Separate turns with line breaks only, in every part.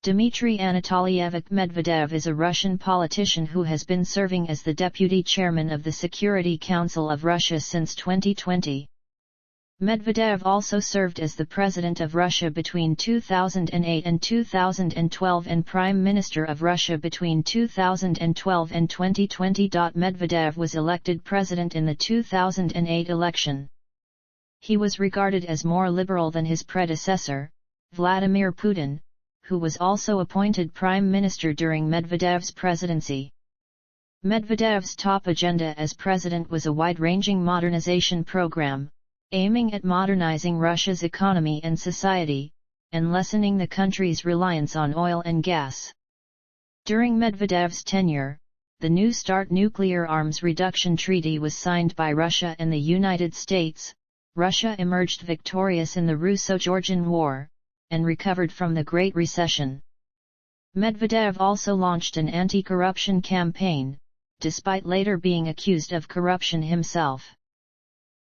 Dmitry Anatolyevich Medvedev is a Russian politician who has been serving as the deputy chairman of the Security Council of Russia since 2020. Medvedev also served as the President of Russia between 2008 and 2012 and Prime Minister of Russia between 2012 and 2020. Medvedev was elected president in the 2008 election. He was regarded as more liberal than his predecessor, Vladimir Putin, who was also appointed Prime Minister during Medvedev's presidency. Medvedev's top agenda as president was a wide-ranging modernization program, aiming at modernizing Russia's economy and society, and lessening the country's reliance on oil and gas. During Medvedev's tenure, the New START nuclear arms reduction treaty was signed by Russia and the United States. Russia emerged victorious in the Russo-Georgian War, and recovered from the Great Recession. Medvedev also launched an anti-corruption campaign, despite later being accused of corruption himself.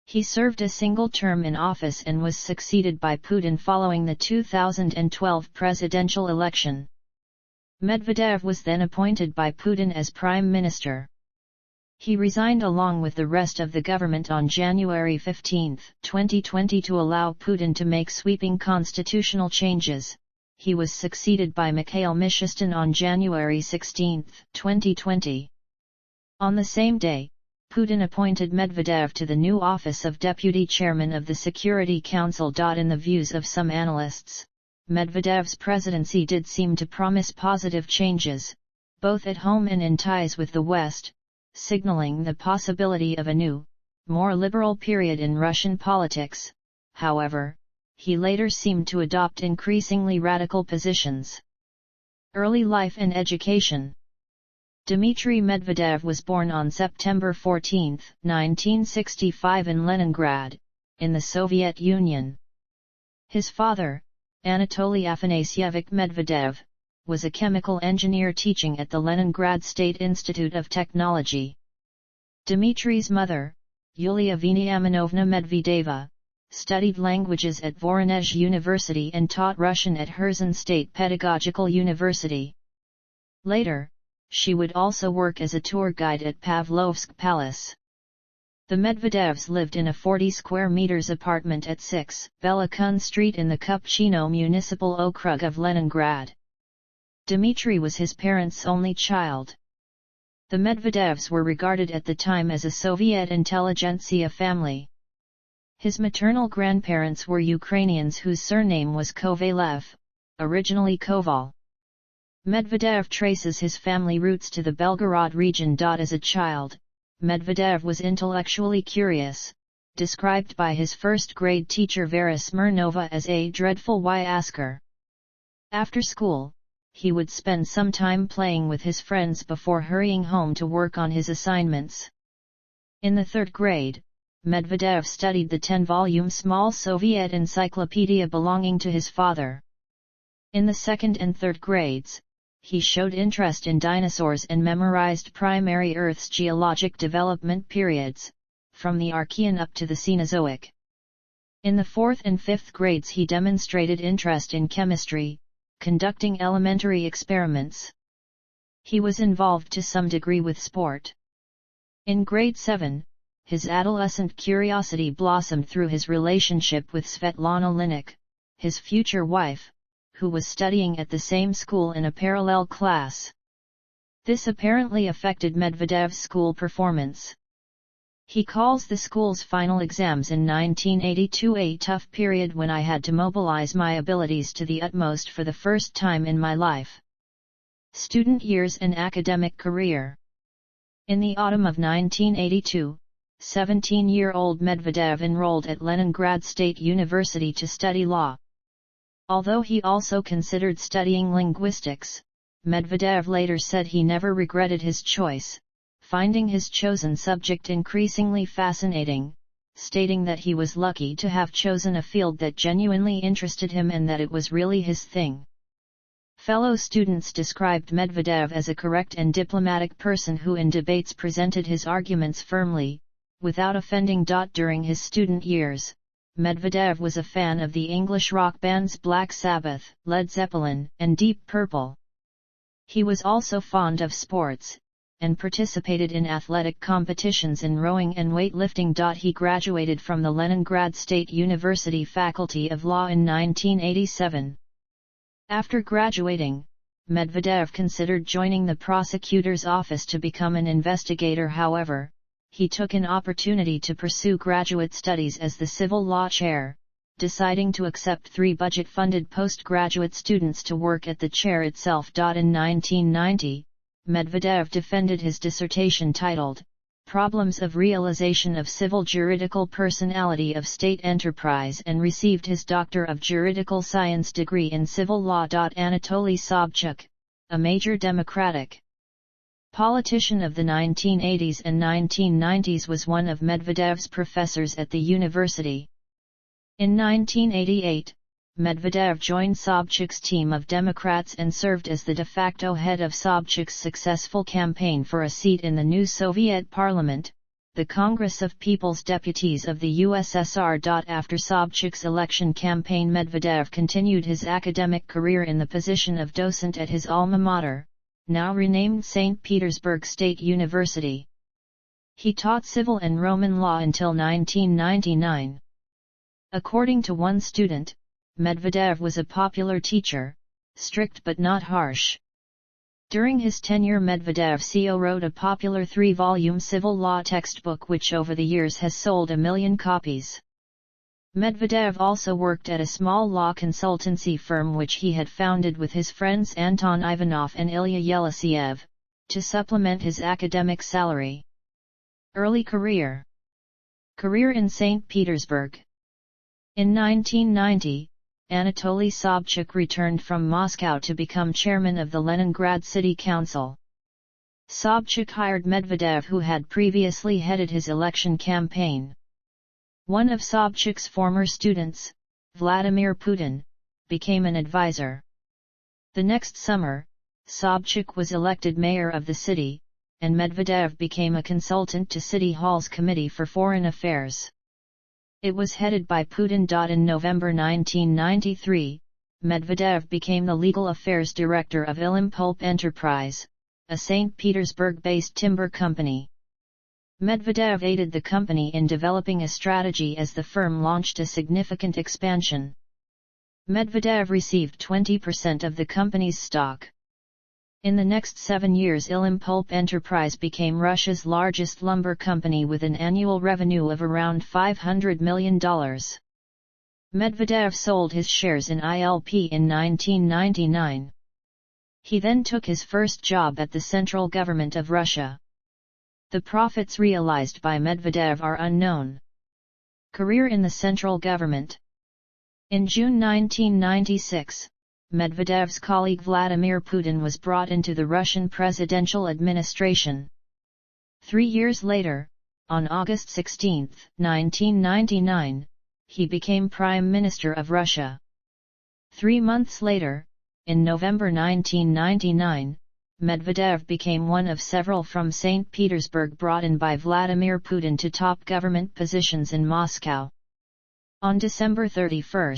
He served a single term in office and was succeeded by Putin following the 2012 presidential election. Medvedev was then appointed by Putin as Prime Minister. He resigned along with the rest of the government on January 15, 2020 to allow Putin to make sweeping constitutional changes. He was succeeded by Mikhail Mishustin on January 16, 2020. On the same day, Putin appointed Medvedev to the new office of Deputy Chairman of the Security Council. In the views of some analysts, Medvedev's presidency did seem to promise positive changes, both at home and in ties with the West, signaling the possibility of a new, more liberal period in Russian politics. However, he later seemed to adopt increasingly radical positions. Early life and education. Dmitry Medvedev was born on September 14, 1965 in Leningrad, in the Soviet Union. His father, Anatoly Afanasyevich Medvedev, was a chemical engineer teaching at the Leningrad State Institute of Technology. Dmitry's mother, Yulia Veniaminovna Medvedeva, studied languages at Voronezh University and taught Russian at Kherson State Pedagogical University. Later, she would also work as a tour guide at Pavlovsk Palace. The Medvedevs lived in a 40 square meters apartment at 6 Bela Kun Street in the Kupchino Municipal Okrug of Leningrad. Dmitry was his parents' only child. The Medvedevs were regarded at the time as a Soviet intelligentsia family. His maternal grandparents were Ukrainians whose surname was Kovalev, originally Koval. Medvedev traces his family roots to the Belgorod region. As a child, Medvedev was intellectually curious, described by his first-grade teacher Vera Smirnova as a dreadful y-asker. After school, he would spend some time playing with his friends before hurrying home to work on his assignments. In the third grade, Medvedev studied the 10-volume small Soviet encyclopedia belonging to his father. In the second and third grades, he showed interest in dinosaurs and memorized primary Earth's geologic development periods, from the Archean up to the Cenozoic. In the fourth and fifth grades he demonstrated interest in chemistry, conducting elementary experiments. He was involved to some degree with sport. In grade 7, his adolescent curiosity blossomed through his relationship with Svetlana Linik, his future wife, who was studying at the same school in a parallel class. This apparently affected Medvedev's school performance. He calls the school's final exams in 1982 a tough period when I had to mobilize my abilities to the utmost for the first time in my life. Student years and academic career. In the autumn of 1982, 17-year-old Medvedev enrolled at Leningrad State University to study law. Although he also considered studying linguistics, Medvedev later said he never regretted his choice, finding his chosen subject increasingly fascinating, stating that he was lucky to have chosen a field that genuinely interested him and that it was really his thing. Fellow students described Medvedev as a correct and diplomatic person who in debates presented his arguments firmly, without offending. During his student years, Medvedev was a fan of the English rock bands Black Sabbath, Led Zeppelin, and Deep Purple. He was also fond of sports, and participated in athletic competitions in rowing and weightlifting. He graduated from the Leningrad State University Faculty of Law in 1987. After graduating, Medvedev considered joining the prosecutor's office to become an investigator. However, he took an opportunity to pursue graduate studies as the civil law chair, deciding to accept 3 budget-funded postgraduate students to work at the chair itself. In 1990, Medvedev defended his dissertation titled, Problems of Realization of Civil Juridical Personality of State Enterprise, and received his Doctor of Juridical Science degree in civil law. Anatoly Sobchak, a major Democratic politician of the 1980s and 1990s, was one of Medvedev's professors at the university. In 1988, Medvedev joined Sobchak's team of Democrats and served as the de facto head of Sobchak's successful campaign for a seat in the new Soviet parliament, the Congress of People's Deputies of the USSR. After Sobchak's election campaign, Medvedev continued his academic career in the position of docent at his alma mater, now renamed St. Petersburg State University. He taught civil and Roman law until 1999. According to one student, Medvedev was a popular teacher, strict but not harsh. During his tenure, Medvedev co-wrote a popular 3-volume civil law textbook which over the years has sold 1 million copies. Medvedev also worked at a small law consultancy firm which he had founded with his friends Anton Ivanov and Ilya Yelisiev, to supplement his academic salary. Early career in St. Petersburg. In 1990, Anatoly Sobchak returned from Moscow to become chairman of the Leningrad City Council. Sobchak hired Medvedev, who had previously headed his election campaign. One of Sobchak's former students, Vladimir Putin, became an advisor. The next summer, Sobchak was elected mayor of the city, and Medvedev became a consultant to City Hall's Committee for Foreign Affairs. It was headed by Putin. In November 1993, Medvedev became the legal affairs director of Ilimpulp Enterprise, a St. Petersburg-based timber company. Medvedev aided the company in developing a strategy as the firm launched a significant expansion. Medvedev received 20% of the company's stock. In the next 7 years, Ilimpulp Enterprise became Russia's largest lumber company with an annual revenue of around $500 million. Medvedev sold his shares in ILP in 1999. He then took his first job at the central government of Russia. The profits realized by Medvedev are unknown. Career in the central government. In June 1996, Medvedev's colleague Vladimir Putin was brought into the Russian presidential administration. 3 years later, on August 16, 1999, he became Prime Minister of Russia. 3 months later, in November 1999, Medvedev became one of several from St. Petersburg brought in by Vladimir Putin to top government positions in Moscow. On December 31,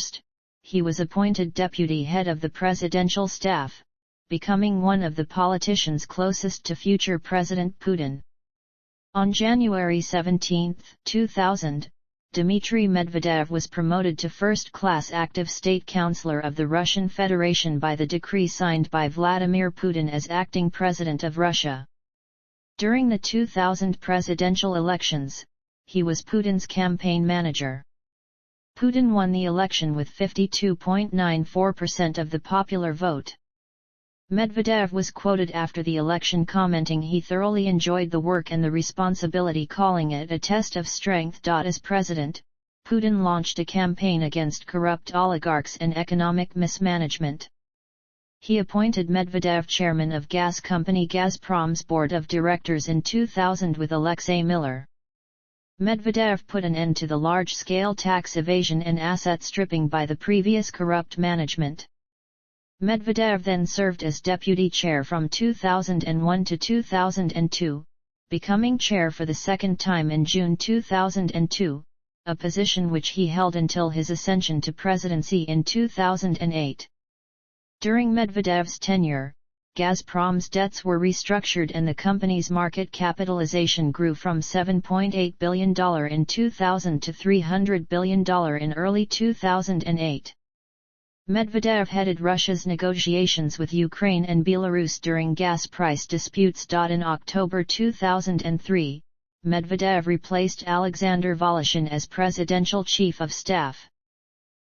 he was appointed deputy head of the presidential staff, becoming one of the politicians closest to future President Putin. On January 17, 2000, Dmitry Medvedev was promoted to first-class active state councillor of the Russian Federation by the decree signed by Vladimir Putin as acting president of Russia. During the 2000 presidential elections, he was Putin's campaign manager. Putin won the election with 52.94% of the popular vote. Medvedev was quoted after the election commenting he thoroughly enjoyed the work and the responsibility, calling it a test of strength. As president, Putin launched a campaign against corrupt oligarchs and economic mismanagement. He appointed Medvedev chairman of gas company Gazprom's board of directors in 2000 with Alexei Miller. Medvedev put an end to the large-scale tax evasion and asset stripping by the previous corrupt management. Medvedev then served as deputy chair from 2001 to 2002, becoming chair for the second time in June 2002, a position which he held until his ascension to presidency in 2008. During Medvedev's tenure, Gazprom's debts were restructured and the company's market capitalization grew from $7.8 billion in 2000 to $300 billion in early 2008. Medvedev headed Russia's negotiations with Ukraine and Belarus during gas price disputes. In October 2003, Medvedev replaced Alexander Voloshin as presidential chief of staff.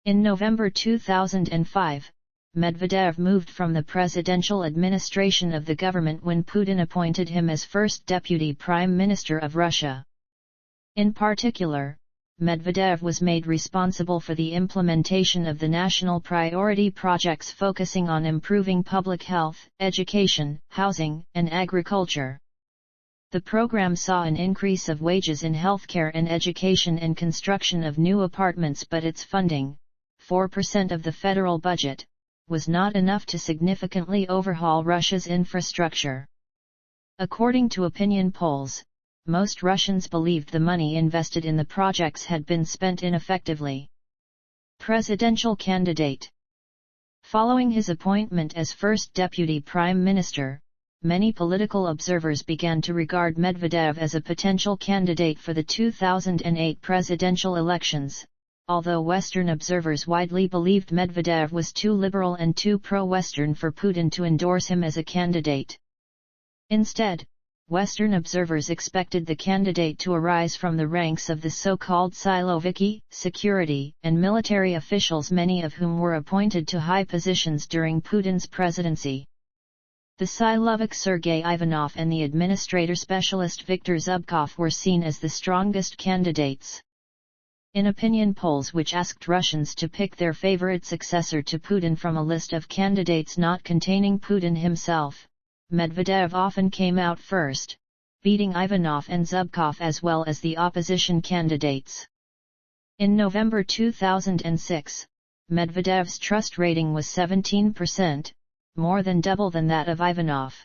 In November 2005, Medvedev moved from the presidential administration of the government when Putin appointed him as first deputy prime minister of Russia. In particular, Medvedev was made responsible for the implementation of the national priority projects focusing on improving public health, education, housing, and agriculture. The program saw an increase of wages in healthcare and education and construction of new apartments, but its funding, 4% of the federal budget, was not enough to significantly overhaul Russia's infrastructure. According to opinion polls, most Russians believed the money invested in the projects had been spent ineffectively. Presidential candidate. Following his appointment as first deputy prime minister, many political observers began to regard Medvedev as a potential candidate for the 2008 presidential elections, although Western observers widely believed Medvedev was too liberal and too pro-Western for Putin to endorse him as a candidate. Instead, Western observers expected the candidate to arise from the ranks of the so-called Siloviki, security, and military officials, many of whom were appointed to high positions during Putin's presidency. The Silovik Sergei Ivanov and the administrator specialist Viktor Zubkov were seen as the strongest candidates. In opinion polls which asked Russians to pick their favorite successor to Putin from a list of candidates not containing Putin himself, Medvedev often came out first, beating Ivanov and Zubkov as well as the opposition candidates. In November 2006, Medvedev's trust rating was 17%, more than double than that of Ivanov.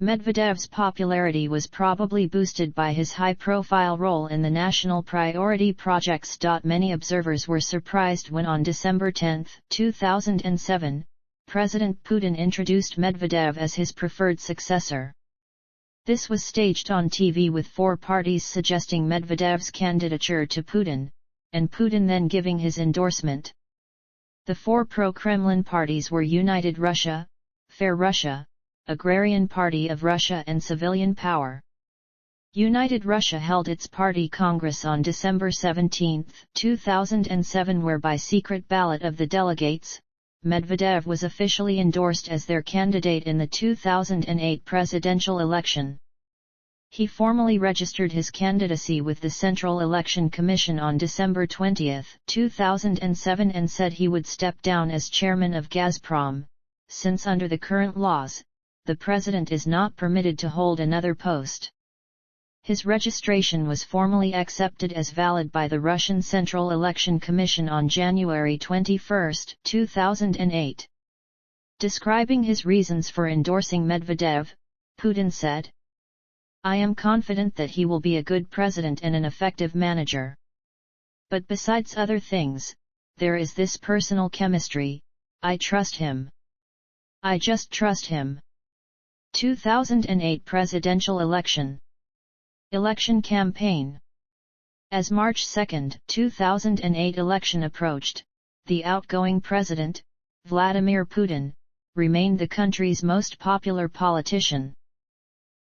Medvedev's popularity was probably boosted by his high-profile role in the national priority projects. Many observers were surprised when on December 10, 2007, President Putin introduced Medvedev as his preferred successor. This was staged on TV with four parties suggesting Medvedev's candidature to Putin, and Putin then giving his endorsement. The four pro-Kremlin parties were United Russia, Fair Russia, Agrarian Party of Russia and Civilian Power. United Russia held its party congress on December 17, 2007, where by secret ballot of the delegates, Medvedev was officially endorsed as their candidate in the 2008 presidential election. He formally registered his candidacy with the Central Election Commission on December 20, 2007 and said he would step down as chairman of Gazprom, since under the current laws, the president is not permitted to hold another post. His registration was formally accepted as valid by the Russian Central Election Commission on January 21, 2008. Describing his reasons for endorsing Medvedev, Putin said, "I am confident that he will be a good president and an effective manager. But besides other things, there is this personal chemistry, I trust him. I just trust him." 2008 presidential election. Election campaign. As March 2, 2008 election approached, the outgoing president, Vladimir Putin, remained the country's most popular politician.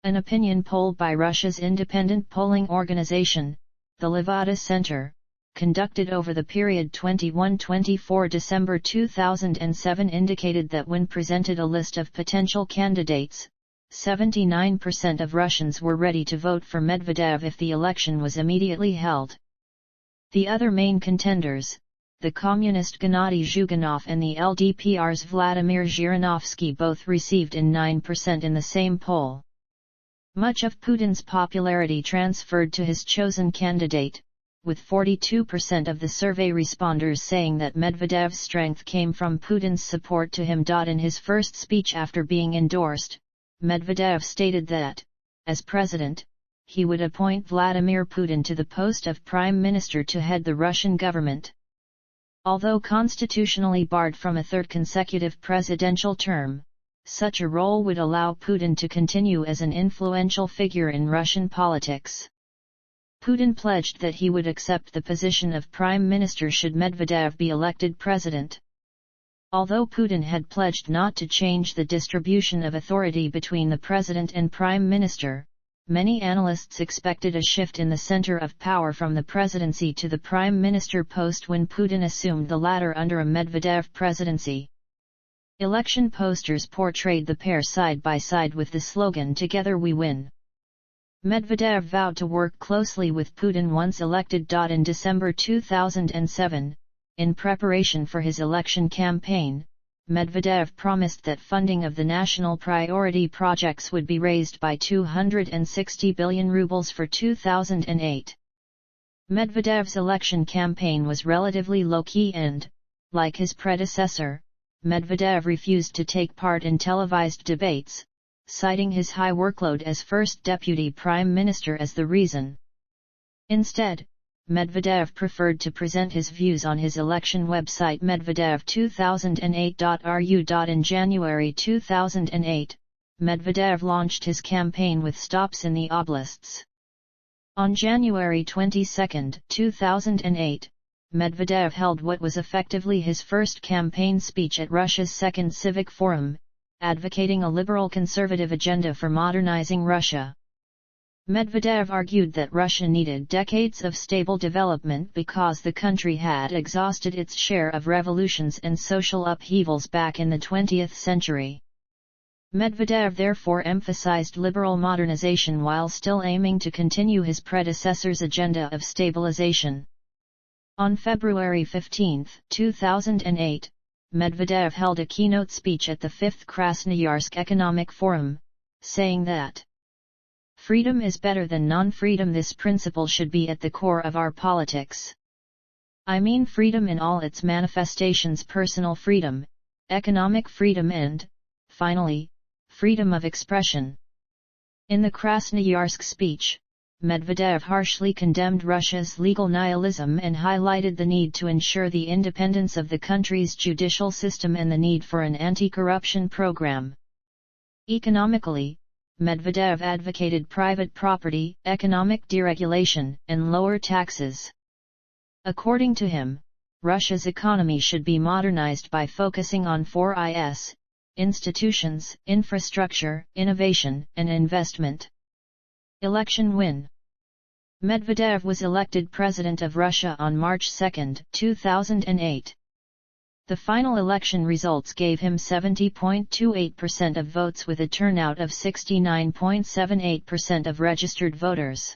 An opinion poll by Russia's independent polling organization, the Levada Center, conducted over the period 21–24 December 2007 indicated that when presented a list of potential candidates, 79% of Russians were ready to vote for Medvedev if the election was immediately held. The other main contenders, the communist Gennady Zhuganov and the LDPR's Vladimir Zhirinovsky, both received in 9% in the same poll. Much of Putin's popularity transferred to his chosen candidate, with 42% of the survey responders saying that Medvedev's strength came from Putin's support to him. In his first speech after being endorsed, Medvedev stated that, as president, he would appoint Vladimir Putin to the post of Prime Minister to head the Russian government. Although constitutionally barred from a third consecutive presidential term, such a role would allow Putin to continue as an influential figure in Russian politics. Putin pledged that he would accept the position of Prime Minister should Medvedev be elected president. Although Putin had pledged not to change the distribution of authority between the president and prime minister, many analysts expected a shift in the center of power from the presidency to the prime minister post when Putin assumed the latter under a Medvedev presidency. Election posters portrayed the pair side by side with the slogan "Together we win." Medvedev vowed to work closely with Putin once elected. In December 2007, in preparation for his election campaign, Medvedev promised that funding of the national priority projects would be raised by 260 billion rubles for 2008. Medvedev's election campaign was relatively low-key and, like his predecessor, Medvedev refused to take part in televised debates, citing his high workload as first deputy prime minister as the reason. Instead, Medvedev preferred to present his views on his election website medvedev2008.ru. In January 2008, Medvedev launched his campaign with stops in the oblasts. On January 22, 2008, Medvedev held what was effectively his first campaign speech at Russia's Second Civic Forum, advocating a liberal-conservative agenda for modernizing Russia. Medvedev argued that Russia needed decades of stable development because the country had exhausted its share of revolutions and social upheavals back in the 20th century. Medvedev therefore emphasized liberal modernization while still aiming to continue his predecessor's agenda of stabilization. On February 15, 2008, Medvedev held a keynote speech at the 5th Krasnoyarsk Economic Forum, saying that freedom is better than non-freedom. This principle should be at the core of our politics. I mean freedom in all its manifestations: personal freedom, economic freedom and, finally, freedom of expression. In the Krasnoyarsk speech, Medvedev harshly condemned Russia's legal nihilism and highlighted the need to ensure the independence of the country's judicial system and the need for an anti-corruption program. Economically, Medvedev advocated private property, economic deregulation, and lower taxes. According to him, Russia's economy should be modernized by focusing on 4 Is: institutions, infrastructure, innovation, and investment. Election win. Medvedev was elected President of Russia on March 2, 2008. The final election results gave him 70.28% of votes with a turnout of 69.78% of registered voters.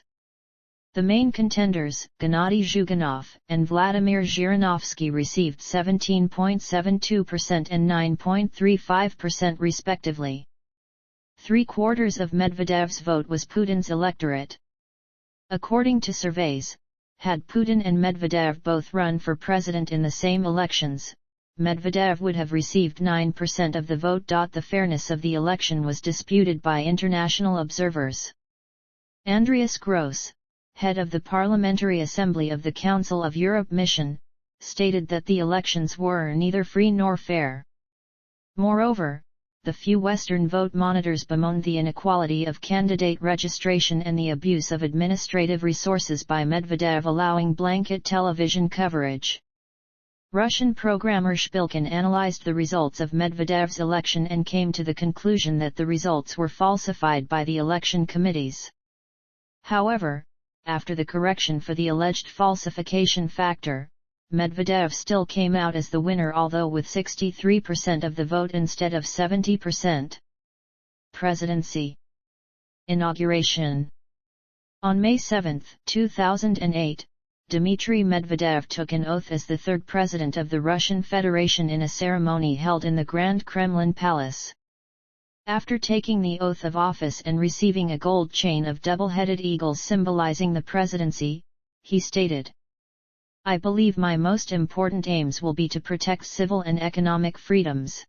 The main contenders, Gennady Zhuganov and Vladimir Zhirinovsky, received 17.72% and 9.35% respectively. 3/4 of Medvedev's vote was Putin's electorate. According to surveys, had Putin and Medvedev both run for president in the same elections, Medvedev would have received 9% of the vote. The fairness of the election was disputed by international observers. Andreas Gross, head of the Parliamentary Assembly of the Council of Europe mission, stated that the elections were neither free nor fair. Moreover, the few Western vote monitors bemoaned the inequality of candidate registration and the abuse of administrative resources by Medvedev, allowing blanket television coverage. Russian programmer Shpilkin analyzed the results of Medvedev's election and came to the conclusion that the results were falsified by the election committees. However, after the correction for the alleged falsification factor, Medvedev still came out as the winner, although with 63% of the vote instead of 70%. Presidency. Inauguration. On May 7, 2008, Dmitry Medvedev took an oath as the third president of the Russian Federation in a ceremony held in the Grand Kremlin Palace. After taking the oath of office and receiving a gold chain of double-headed eagles symbolizing the presidency, he stated, "I believe my most important aims will be to protect civil and economic freedoms.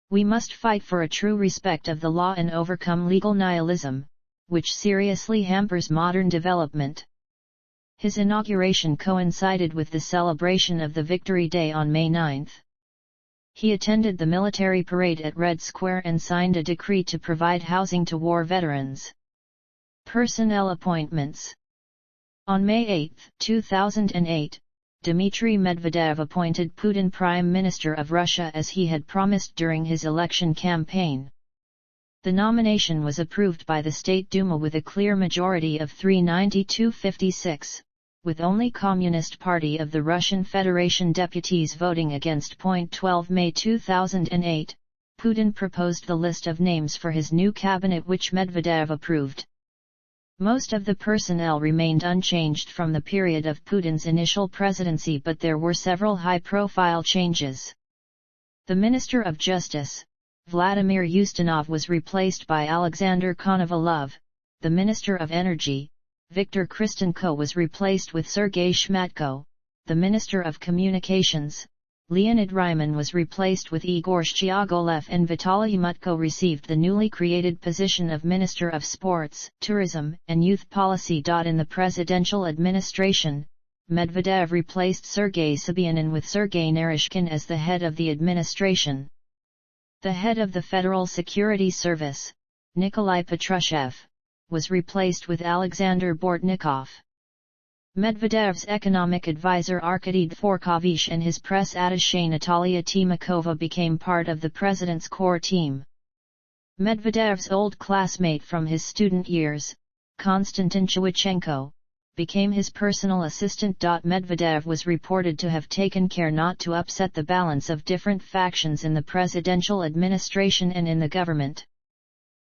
We must fight for a true respect of the law and overcome legal nihilism, which seriously hampers modern development. His inauguration coincided with the celebration of the Victory Day on May 9. He attended the military parade at Red Square and signed a decree to provide housing to war veterans. Personnel appointments. On May 8, 2008, Dmitry Medvedev appointed Putin Prime Minister of Russia as he had promised during his election campaign. The nomination was approved by the State Duma with a clear majority of 392-56, with only Communist Party of the Russian Federation deputies voting against. 12 May 2008, Putin proposed the list of names for his new cabinet which Medvedev approved. Most of the personnel remained unchanged from the period of Putin's initial presidency, but there were several high-profile changes. The Minister of Justice, Vladimir Ustinov, was replaced by Alexander Konovalov. The Minister of Energy, Viktor Kristenko, was replaced with Sergei Shmatko. The Minister of Communications, Leonid Ryman, was replaced with Igor Shchyagolev, and Vitaly Mutko received the newly created position of Minister of Sports, Tourism, and Youth Policy. In the presidential administration, Medvedev replaced Sergei Sobyanin with Sergei Naryshkin as the head of the administration. The head of the Federal Security Service, Nikolai Patrushev, was replaced with Alexander Bortnikov. Medvedev's economic advisor Arkady Dvorkovich and his press attaché Natalia Timakova became part of the president's core team. Medvedev's old classmate from his student years, Konstantin Chwichenko, became his personal assistant. Medvedev was reported to have taken care not to upset the balance of different factions in the presidential administration and in the government.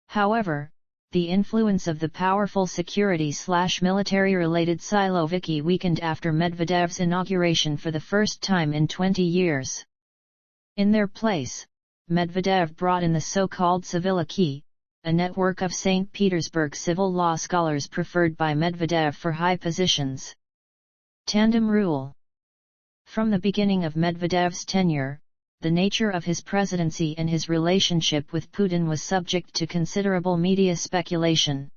However, the influence of the powerful security/military-related Siloviki weakened after Medvedev's inauguration for the first time in 20 years. In their place, Medvedev brought in the so-called Civiliki, a network of St. Petersburg civil law scholars preferred by Medvedev for high positions. Tandem rule. From the beginning of Medvedev's tenure, the nature of his presidency and his relationship with Putin was subject to considerable media speculation.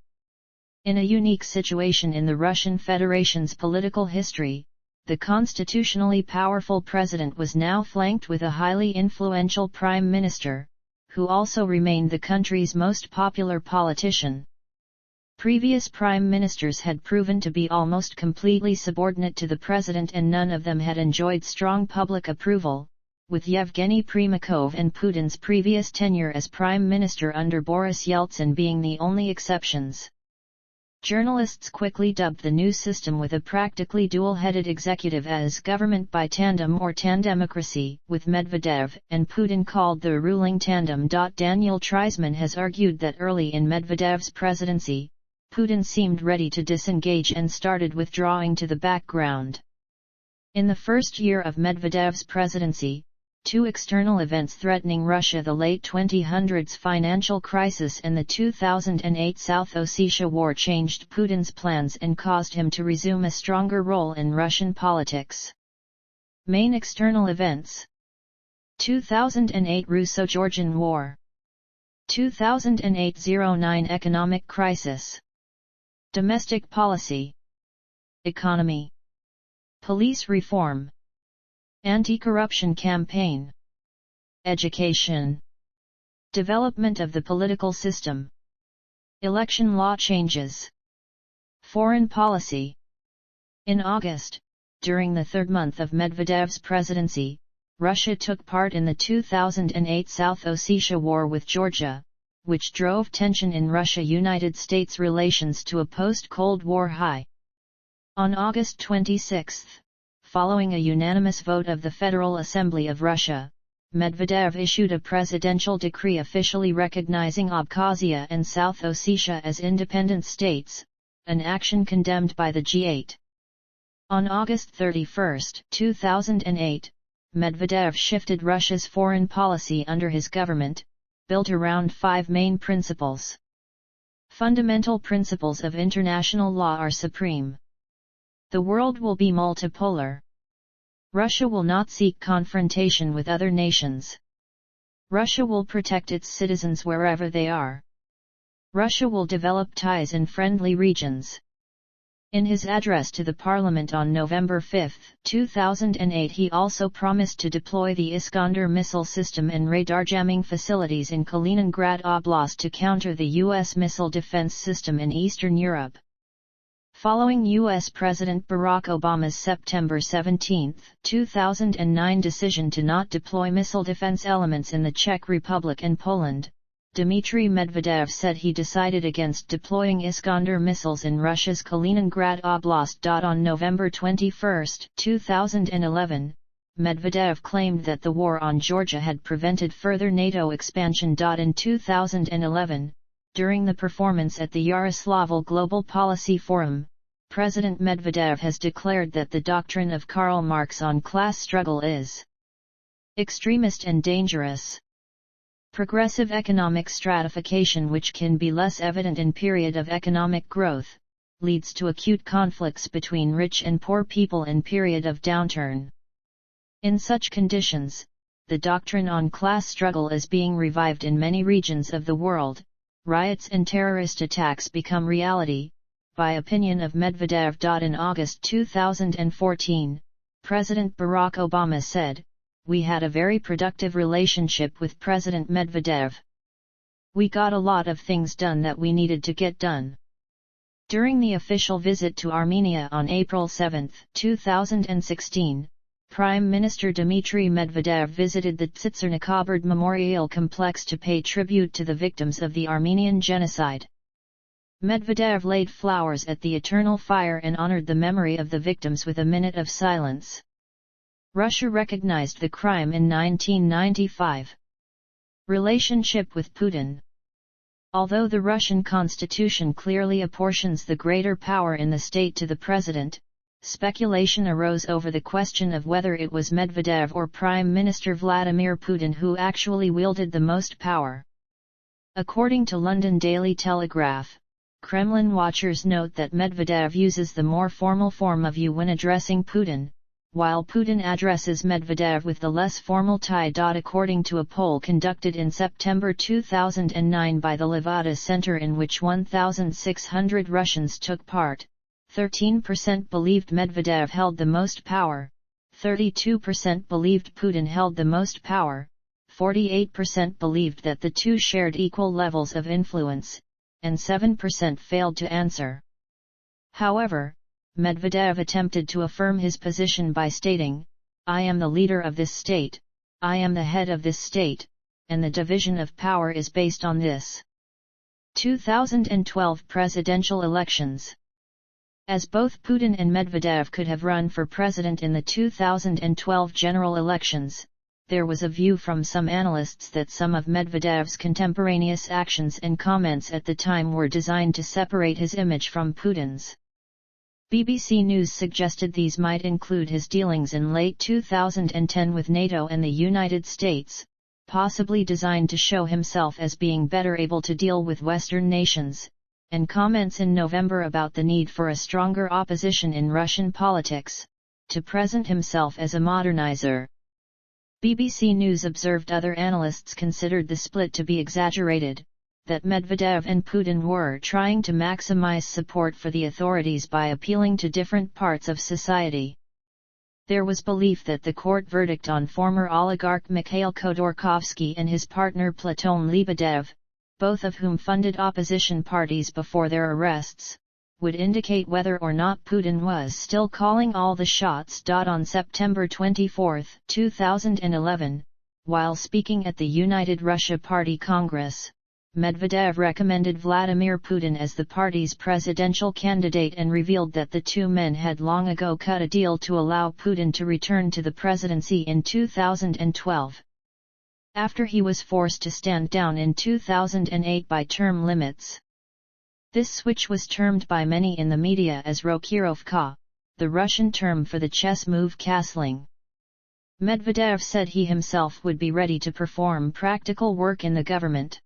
In a unique situation in the Russian Federation's political history, the constitutionally powerful president was now flanked with a highly influential prime minister, who also remained the country's most popular politician. Previous prime ministers had proven to be almost completely subordinate to the president, and none of them had enjoyed strong public approval, with Yevgeny Primakov and Putin's previous tenure as prime minister under Boris Yeltsin being the only exceptions. Journalists quickly dubbed the new system with a practically dual-headed executive as government by tandem or tandemocracy, with Medvedev and Putin called the ruling tandem. Daniel Treisman has argued that early in Medvedev's presidency, Putin seemed ready to disengage and started withdrawing to the background. In the first year of Medvedev's presidency, two external events threatening Russia, the late 2000s financial crisis and the 2008 South Ossetia War, changed Putin's plans and caused him to resume a stronger role in Russian politics. Main external events: 2008 Russo-Georgian War, 2008-09 economic crisis. Domestic policy, economy, police reform, anti-corruption campaign, education, development of the political system, election law changes, foreign policy. In August, during the third month of Medvedev's presidency, Russia took part in the 2008 South Ossetia War with Georgia, which drove tension in Russia-United States relations to a post-Cold War high. On August 26, following a unanimous vote of the Federal Assembly of Russia, Medvedev issued a presidential decree officially recognizing Abkhazia and South Ossetia as independent states, an action condemned by the G8. On August 31, 2008, Medvedev shifted Russia's foreign policy under his government, built around five main principles. Fundamental principles of international law are supreme. The world will be multipolar. Russia will not seek confrontation with other nations. Russia will protect its citizens wherever they are. Russia will develop ties in friendly regions. In his address to the parliament on November 5, 2008, he also promised to deploy the Iskander missile system and radar jamming facilities in Kaliningrad Oblast to counter the U.S. missile defense system in Eastern Europe. Following U.S. President Barack Obama's September 17, 2009 decision to not deploy missile defense elements in the Czech Republic and Poland, Dmitry Medvedev said he decided against deploying Iskander missiles in Russia's Kaliningrad Oblast. On November 21, 2011, Medvedev claimed that the war on Georgia had prevented further NATO expansion. In 2011, during the performance at the Yaroslavl Global Policy Forum, President Medvedev has declared that the doctrine of Karl Marx on class struggle is extremist and dangerous. Progressive economic stratification, which can be less evident in period of economic growth, leads to acute conflicts between rich and poor people in period of downturn. In such conditions, the doctrine on class struggle is being revived in many regions of the world. Riots and terrorist attacks become reality, by opinion of Medvedev. In August 2014, President Barack Obama said, "We had a very productive relationship with President Medvedev. We got a lot of things done that we needed to get done." During the official visit to Armenia on April 7, 2016, Prime Minister Dmitry Medvedev visited the Tsitsernakaberd Memorial Complex to pay tribute to the victims of the Armenian genocide. Medvedev laid flowers at the eternal fire and honored the memory of the victims with a minute of silence. Russia recognized the crime in 1995. Relationship with Putin. Although the Russian constitution clearly apportions the greater power in the state to the president, speculation arose over the question of whether it was Medvedev or Prime Minister Vladimir Putin who actually wielded the most power. According to London Daily Telegraph, Kremlin watchers note that Medvedev uses the more formal form of you when addressing Putin, while Putin addresses Medvedev with the less formal tie. According to a poll conducted in September 2009 by the Levada Center, in which 1,600 Russians took part, 13% believed Medvedev held the most power, 32% believed Putin held the most power, 48% believed that the two shared equal levels of influence, and 7% failed to answer. However, Medvedev attempted to affirm his position by stating, "I am the leader of this state, I am the head of this state, and the division of power is based on this." 2012 presidential elections. As both Putin and Medvedev could have run for president in the 2012 general elections, there was a view from some analysts that some of Medvedev's contemporaneous actions and comments at the time were designed to separate his image from Putin's. BBC News suggested these might include his dealings in late 2010 with NATO and the United States, possibly designed to show himself as being better able to deal with Western nations, and comments in November about the need for a stronger opposition in Russian politics, to present himself as a modernizer. BBC News observed other analysts considered the split to be exaggerated, that Medvedev and Putin were trying to maximize support for the authorities by appealing to different parts of society. There was belief that the court verdict on former oligarch Mikhail Khodorkovsky and his partner Platon Lebedev, both of whom funded opposition parties before their arrests, would indicate whether or not Putin was still calling all the shots. On September 24, 2011, while speaking at the United Russia Party Congress, Medvedev recommended Vladimir Putin as the party's presidential candidate and revealed that the two men had long ago cut a deal to allow Putin to return to the presidency in 2012. After he was forced to stand down in 2008 by term limits. This switch was termed by many in the media as rokirovka, the Russian term for the chess move castling. Medvedev said he himself would be ready to perform practical work in the government.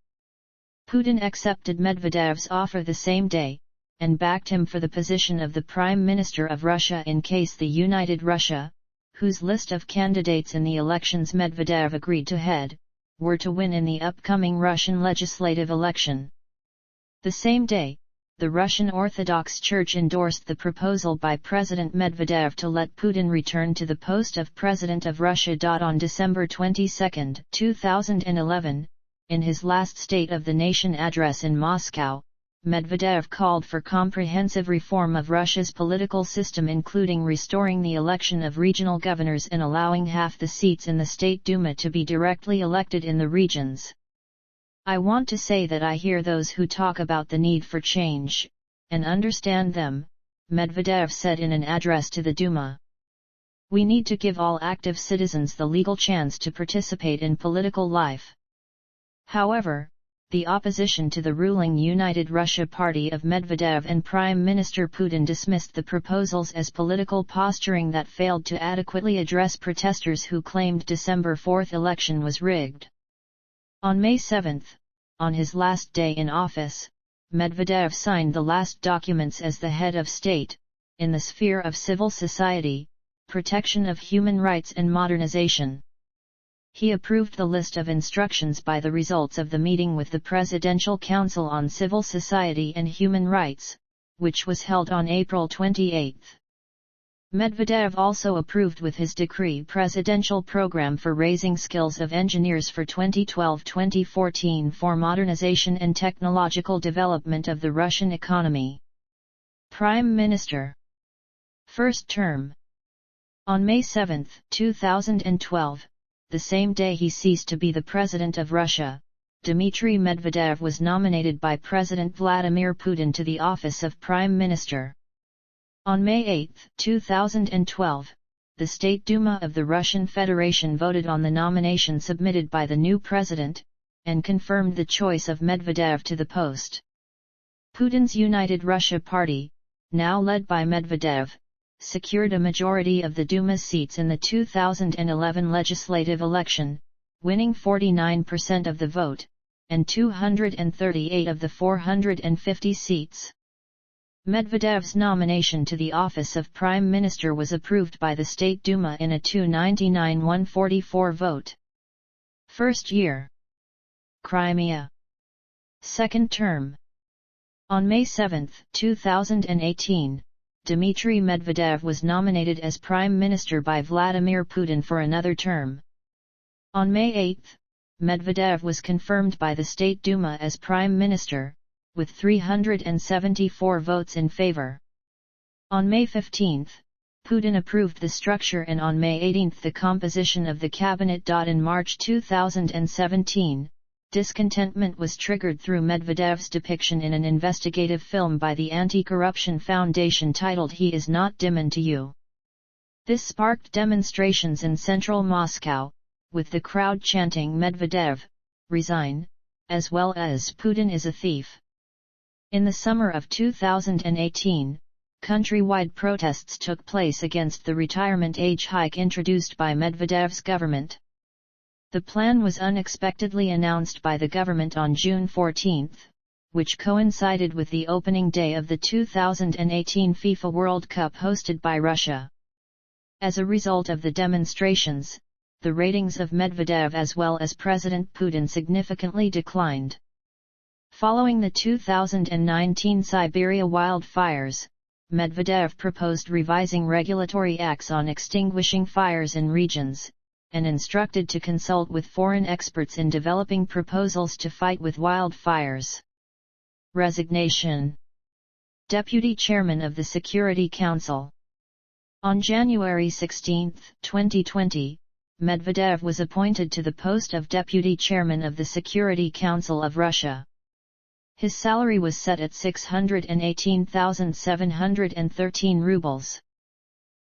Putin accepted Medvedev's offer the same day, and backed him for the position of the Prime Minister of Russia in case the United Russia, whose list of candidates in the elections Medvedev agreed to head, were to win in the upcoming Russian legislative election. The same day, the Russian Orthodox Church endorsed the proposal by President Medvedev to let Putin return to the post of President of Russia. On December 22, 2011, in his last State of the Nation address in Moscow, Medvedev called for comprehensive reform of Russia's political system, including restoring the election of regional governors and allowing half the seats in the State Duma to be directly elected in the regions. I want to say that I hear those who talk about the need for change, and understand them, Medvedev said in an address to the Duma. We need to give all active citizens the legal chance to participate in political life. However, the opposition to the ruling United Russia Party of Medvedev and Prime Minister Putin dismissed the proposals as political posturing that failed to adequately address protesters who claimed December 4 election was rigged. On May 7, on his last day in office, Medvedev signed the last documents as the head of state, in the sphere of civil society, protection of human rights and modernization. He approved the list of instructions by the results of the meeting with the Presidential Council on Civil Society and Human Rights, which was held on April 28. Medvedev also approved with his decree presidential program for raising skills of engineers for 2012-2014 for modernization and technological development of the Russian economy. Prime Minister. First term. On May 7, 2012, the same day he ceased to be the President of Russia, Dmitry Medvedev was nominated by President Vladimir Putin to the office of Prime Minister. On May 8, 2012, the State Duma of the Russian Federation voted on the nomination submitted by the new president, and confirmed the choice of Medvedev to the post. Putin's United Russia Party, now led by Medvedev, secured a majority of the Duma's seats in the 2011 legislative election, winning 49% of the vote, and 238 of the 450 seats. Medvedev's nomination to the office of Prime Minister was approved by the State Duma in a 299-144 vote. First year. Crimea. Second term. On May 7, 2018, Dmitry Medvedev was nominated as Prime Minister by Vladimir Putin for another term. On May 8, Medvedev was confirmed by the State Duma as Prime Minister, with 374 votes in favor. On May 15, Putin approved the structure and on May 18 the composition of the cabinet. In March 2017, discontentment was triggered through Medvedev's depiction in an investigative film by the Anti-Corruption Foundation titled "He is not Dimin to You." This sparked demonstrations in central Moscow, with the crowd chanting "Medvedev, resign," as well as "Putin is a thief." In the summer of 2018, countrywide protests took place against the retirement age hike introduced by Medvedev's government. The plan was unexpectedly announced by the government on June 14, which coincided with the opening day of the 2018 FIFA World Cup hosted by Russia. As a result of the demonstrations, the ratings of Medvedev as well as President Putin significantly declined. Following the 2019 Siberia wildfires, Medvedev proposed revising regulatory acts on extinguishing fires in regions, and instructed to consult with foreign experts in developing proposals to fight with wildfires. Resignation. Deputy Chairman of the Security Council. On January 16, 2020, Medvedev was appointed to the post of Deputy Chairman of the Security Council of Russia. His salary was set at 618,713 rubles.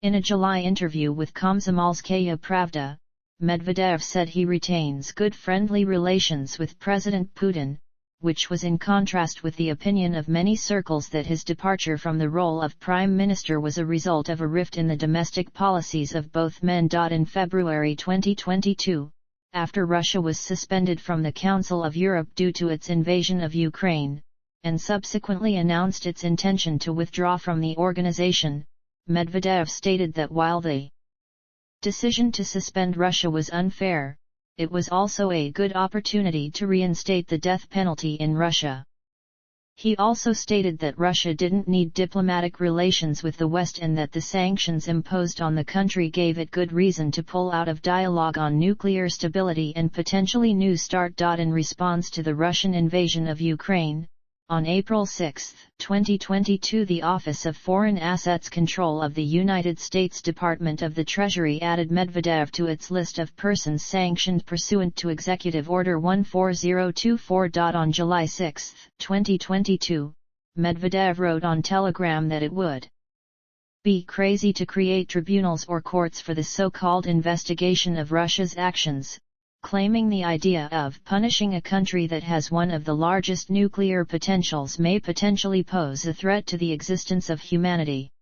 In a July interview with Komsomolskaya Pravda, Medvedev said he retains good friendly relations with President Putin, which was in contrast with the opinion of many circles that his departure from the role of Prime Minister was a result of a rift in the domestic policies of both men. In February 2022, after Russia was suspended from the Council of Europe due to its invasion of Ukraine, and subsequently announced its intention to withdraw from the organization, Medvedev stated that while the decision to suspend Russia was unfair, it was also a good opportunity to reinstate the death penalty in Russia. He also stated that Russia didn't need diplomatic relations with the West and that the sanctions imposed on the country gave it good reason to pull out of dialogue on nuclear stability and potentially New START. In response to the Russian invasion of Ukraine, on April 6, 2022, the Office of Foreign Assets Control of the United States Department of the Treasury added Medvedev to its list of persons sanctioned pursuant to Executive Order 14024. On July 6, 2022, Medvedev wrote on Telegram that it would be crazy to create tribunals or courts for the so-called investigation of Russia's actions, claiming the idea of punishing a country that has one of the largest nuclear potentials may potentially pose a threat to the existence of humanity.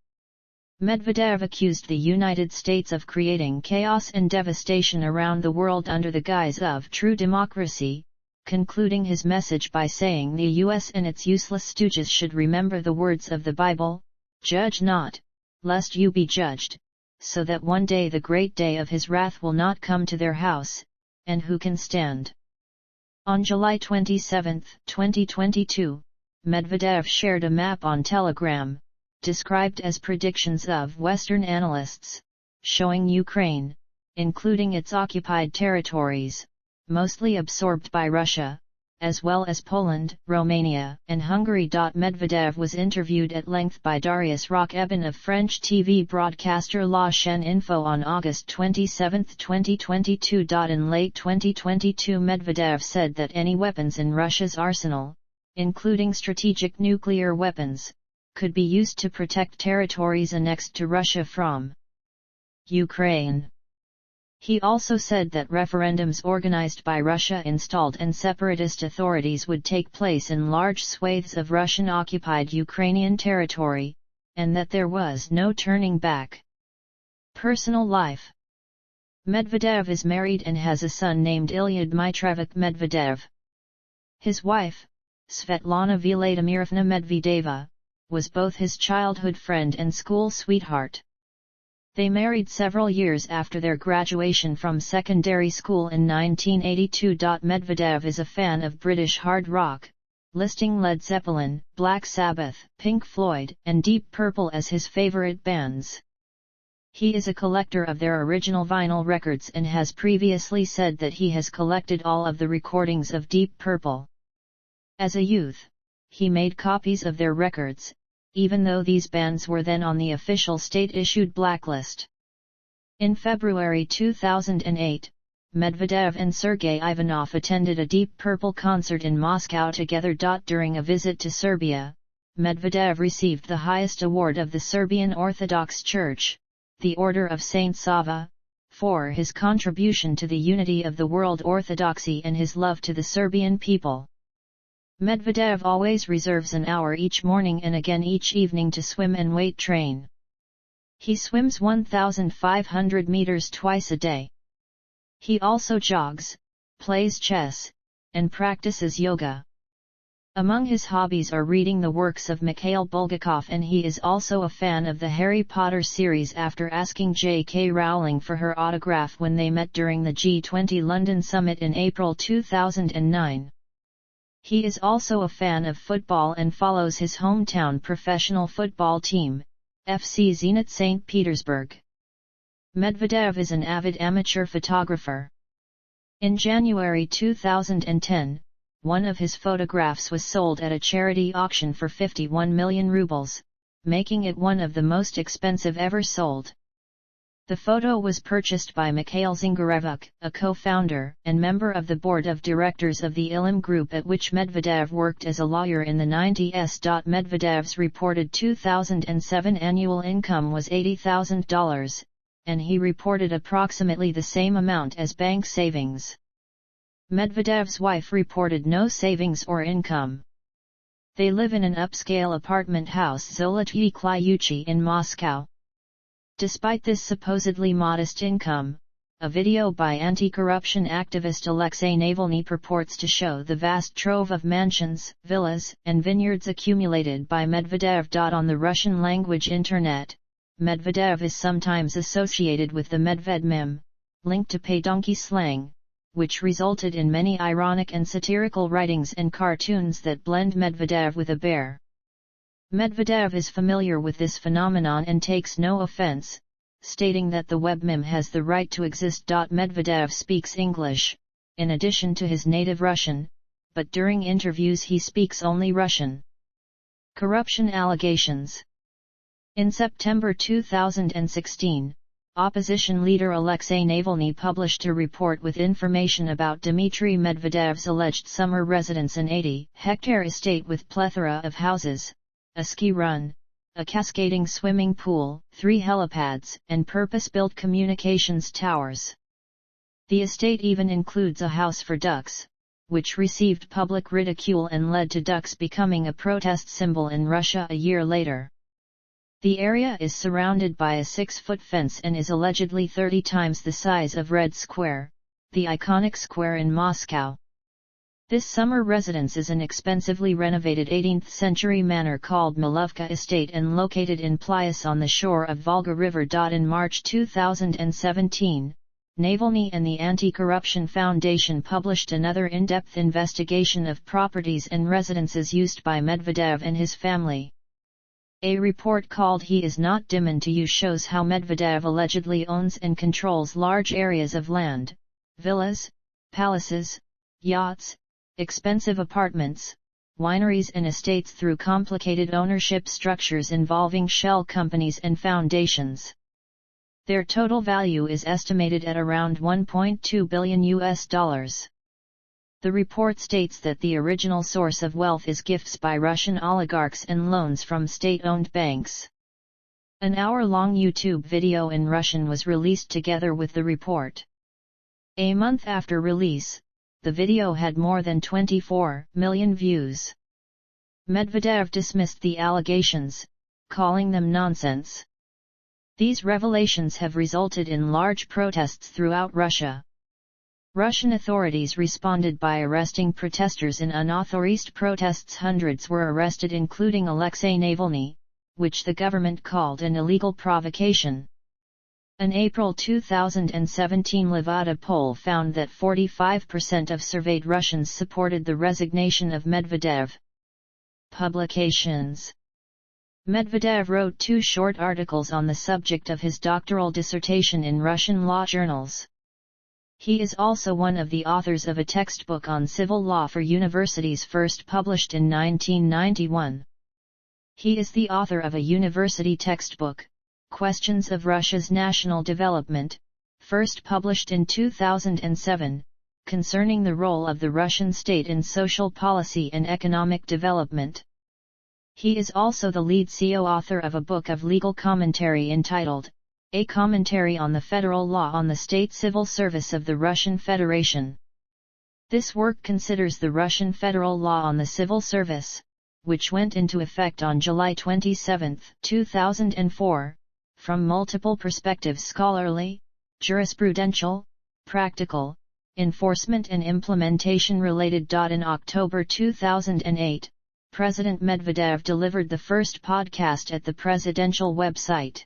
Medvedev accused the United States of creating chaos and devastation around the world under the guise of true democracy, concluding his message by saying the US and its useless stooges should remember the words of the Bible, "Judge not, lest you be judged," so that one day the great day of his wrath will not come to their house, and who can stand? On July 27, 2022, Medvedev shared a map on Telegram, described as predictions of Western analysts, showing Ukraine, including its occupied territories, mostly absorbed by Russia, as well as Poland, Romania, and Hungary. Medvedev was interviewed at length by Darius Rock-Eben of French TV broadcaster La Chaîne Info on August 27, 2022. In late 2022, Medvedev said that any weapons in Russia's arsenal, including strategic nuclear weapons, could be used to protect territories annexed to Russia from Ukraine. He also said that referendums organized by Russia-installed and separatist authorities would take place in large swathes of Russian-occupied Ukrainian territory, and that there was no turning back. Personal life. Medvedev is married and has a son named Ilya Dmitryevich Medvedev. His wife, Svetlana Vladimirovna Medvedeva, was both his childhood friend and school sweetheart. They married several years after their graduation from secondary school in 1982. Medvedev is a fan of British hard rock, listing Led Zeppelin, Black Sabbath, Pink Floyd, and Deep Purple as his favorite bands. He is a collector of their original vinyl records and has previously said that he has collected all of the recordings of Deep Purple. As a youth, he made copies of their records, even though these bands were then on the official state-issued blacklist. In February 2008, Medvedev and Sergei Ivanov attended a Deep Purple concert in Moscow together. During a visit to Serbia, Medvedev received the highest award of the Serbian Orthodox Church, the Order of Saint Sava, for his contribution to the unity of the world Orthodoxy and his love to the Serbian people. Medvedev always reserves an hour each morning and again each evening to swim and weight train. He swims 1,500 meters twice a day. He also jogs, plays chess, and practices yoga. Among his hobbies are reading the works of Mikhail Bulgakov, and he is also a fan of the Harry Potter series after asking J.K. Rowling for her autograph when they met during the G20 London Summit in April 2009. He is also a fan of football and follows his hometown professional football team, FC Zenit St. Petersburg. Medvedev is an avid amateur photographer. In January 2010, one of his photographs was sold at a charity auction for 51 million rubles, making it one of the most expensive ever sold. The photo was purchased by Mikhail Zingarevich, a co-founder and member of the board of directors of the Ilim Group, at which Medvedev worked as a lawyer in the 90s. Medvedev's reported 2007 annual income was $80,000, and he reported approximately the same amount as bank savings. Medvedev's wife reported no savings or income. They live in an upscale apartment house Zoloty Klyuchi in Moscow. Despite this supposedly modest income, a video by anti-corruption activist Alexei Navalny purports to show the vast trove of mansions, villas, and vineyards accumulated by Medvedev. On the Russian-language internet, Medvedev is sometimes associated with the Medved meme, linked to Paydonkey slang, which resulted in many ironic and satirical writings and cartoons that blend Medvedev with a bear. Medvedev is familiar with this phenomenon and takes no offense, stating that the web meme has the right to exist. Medvedev speaks English, in addition to his native Russian, but during interviews he speaks only Russian. Corruption allegations. In September 2016, opposition leader Alexei Navalny published a report with information about Dmitry Medvedev's alleged summer residence, an 80-hectare estate with plethora of houses, a ski run, a cascading swimming pool, 3 helipads, and purpose-built communications towers. The estate even includes a house for ducks, which received public ridicule and led to ducks becoming a protest symbol in Russia a year later. The area is surrounded by a 6-foot fence and is allegedly 30 times the size of Red Square, the iconic square in Moscow. This summer residence is an expensively renovated 18th-century manor called Malovka Estate and located in Plyas on the shore of Volga River. In March 2017, Navalny and the Anti-Corruption Foundation published another in-depth investigation of properties and residences used by Medvedev and his family. A report called He Is Not Dimon to You shows how Medvedev allegedly owns and controls large areas of land, villas, palaces, yachts, expensive apartments, wineries and estates through complicated ownership structures involving shell companies and foundations. Their total value is estimated at around $1.2 billion. The report states that the original source of wealth is gifts by Russian oligarchs and loans from state-owned banks. An hour-long YouTube video in Russian was released together with the report. A month after release, the video had more than 24 million views. Medvedev dismissed the allegations, calling them nonsense. These revelations have resulted in large protests throughout Russia. Russian authorities responded by arresting protesters in unauthorized protests. Hundreds were arrested, including Alexei Navalny, which the government called an illegal provocation. An April 2017 Levada poll found that 45% of surveyed Russians supported the resignation of Medvedev. Publications. Medvedev wrote 2 short articles on the subject of his doctoral dissertation in Russian law journals. He is also one of the authors of a textbook on civil law for universities, first published in 1991. He is the author of a university textbook, Questions of Russia's National Development, first published in 2007, concerning the role of the Russian state in social policy and economic development. He is also the lead co-author of a book of legal commentary entitled, A Commentary on the Federal Law on the State Civil Service of the Russian Federation. This work considers the Russian federal law on the civil service, which went into effect on July 27, 2004, from multiple perspectives: scholarly, jurisprudential, practical, enforcement and implementation related. In October 2008, President Medvedev delivered the first podcast at the presidential website.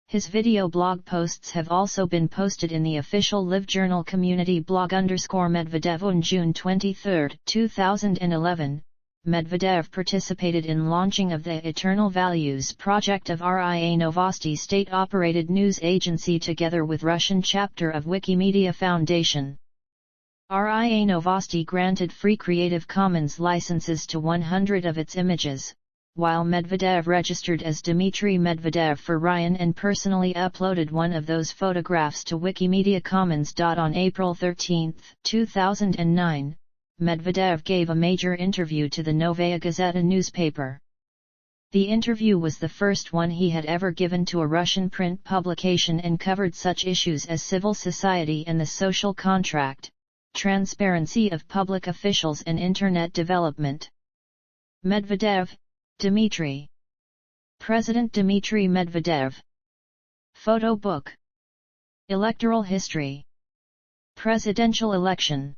His video blog posts have also been posted in the official LiveJournal community blog _Medvedev. On June 23, 2011, Medvedev participated in launching of the Eternal Values project of RIA Novosti state-operated news agency together with Russian chapter of Wikimedia Foundation. RIA Novosti granted free Creative Commons licenses to 100 of its images, while Medvedev registered as Dmitry Medvedev for Ryan and personally uploaded one of those photographs to Wikimedia Commons. On April 13, 2009, Medvedev gave a major interview to the Novaya Gazeta newspaper. The interview was the first one he had ever given to a Russian print publication and covered such issues as civil society and the social contract, transparency of public officials and Internet development. Medvedev, Dmitry. President Dmitry Medvedev. Photo book. Electoral history. Presidential election.